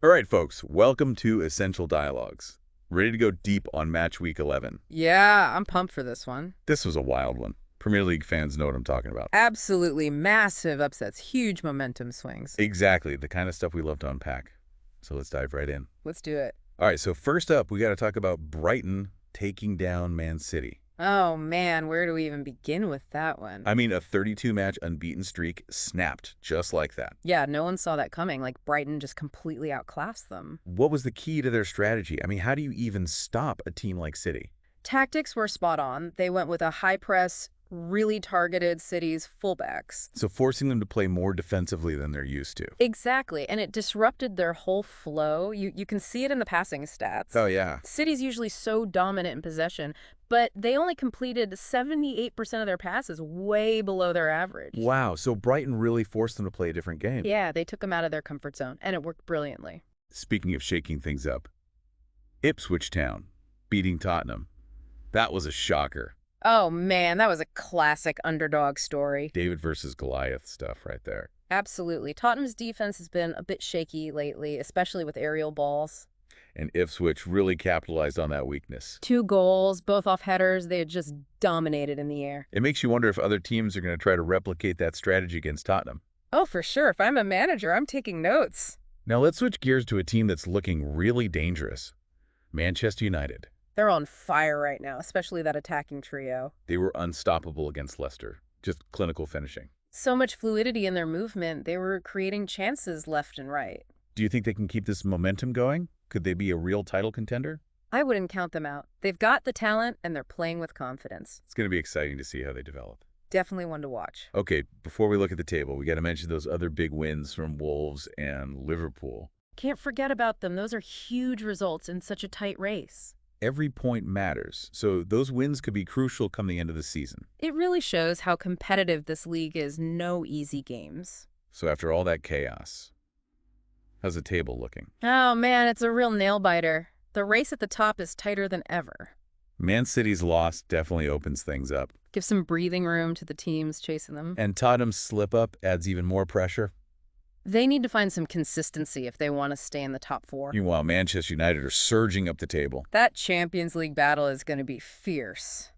All right, folks, welcome to Essential Dialogues. Ready to go deep on Match Week 11. Yeah, I'm pumped for this one. This was a wild one. Premier League fans know what I'm talking about. Absolutely massive upsets, huge momentum swings. Exactly, the kind of stuff we love to unpack. So let's dive right in. Let's do it. All right, so first up, we got to talk about Brighton taking down Man City. Oh man, where do we even begin with that one? I mean, a 32-match unbeaten streak snapped just like that. Yeah, no one saw that coming. Like Brighton just completely outclassed them. What was the key to their strategy? I mean, how do you even stop a team like City? Tactics were spot on. They went with a high press, really targeted City's fullbacks. So forcing them to play more defensively than they're used to. Exactly, and it disrupted their whole flow. You can see it in the passing stats. Oh, yeah. City's usually so dominant in possession, but they only completed 78% of their passes, way below their average. Wow, so Brighton really forced them to play a different game. Yeah, they took them out of their comfort zone, and it worked brilliantly. Speaking of shaking things up, Ipswich Town beating Tottenham. That was a shocker. Oh man, that was a classic underdog story. David versus Goliath stuff right there. Absolutely. Tottenham's defense has been a bit shaky lately, especially with aerial balls. And Ipswich really capitalized on that weakness. 2 goals, both off headers. They had just dominated in the air. It makes you wonder if other teams are going to try to replicate that strategy against Tottenham. Oh, for sure. If I'm a manager, I'm taking notes. Now let's switch gears to a team that's looking really dangerous. Manchester United. They're on fire right now, especially that attacking trio. They were unstoppable against Leicester. Just clinical finishing. So much fluidity in their movement, they were creating chances left and right. Do you think they can keep this momentum going? Could they be a real title contender? I wouldn't count them out. They've got the talent, and they're playing with confidence. It's going to be exciting to see how they develop. Definitely one to watch. Okay, before we look at the table, we got to mention those other big wins from Wolves and Liverpool. Can't forget about them. Those are huge results in such a tight race. Every point matters, so those wins could be crucial come the end of the season. It really shows how competitive this league is. No easy games. So after all that chaos, how's the table looking? Oh man, it's a real nail-biter. The race at the top is tighter than ever. Man City's loss definitely opens things up. Give some breathing room to the teams chasing them. And Tottenham's slip-up adds even more pressure. They need to find some consistency if they want to stay in the top 4. Meanwhile, Manchester United are surging up the table. That Champions League battle is going to be fierce.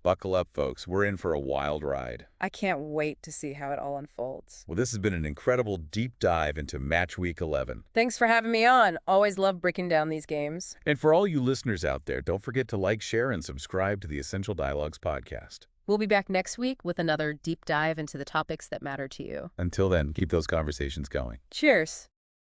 Buckle up, folks. We're in for a wild ride. I can't wait to see how it all unfolds. Well, this has been an incredible deep dive into Match Week 11. Thanks for having me on. Always love breaking down these games. And for all you listeners out there, don't forget to like, share, and subscribe to the Essential Dialogues podcast. We'll be back next week with another deep dive into the topics that matter to you. Until then, keep those conversations going. Cheers.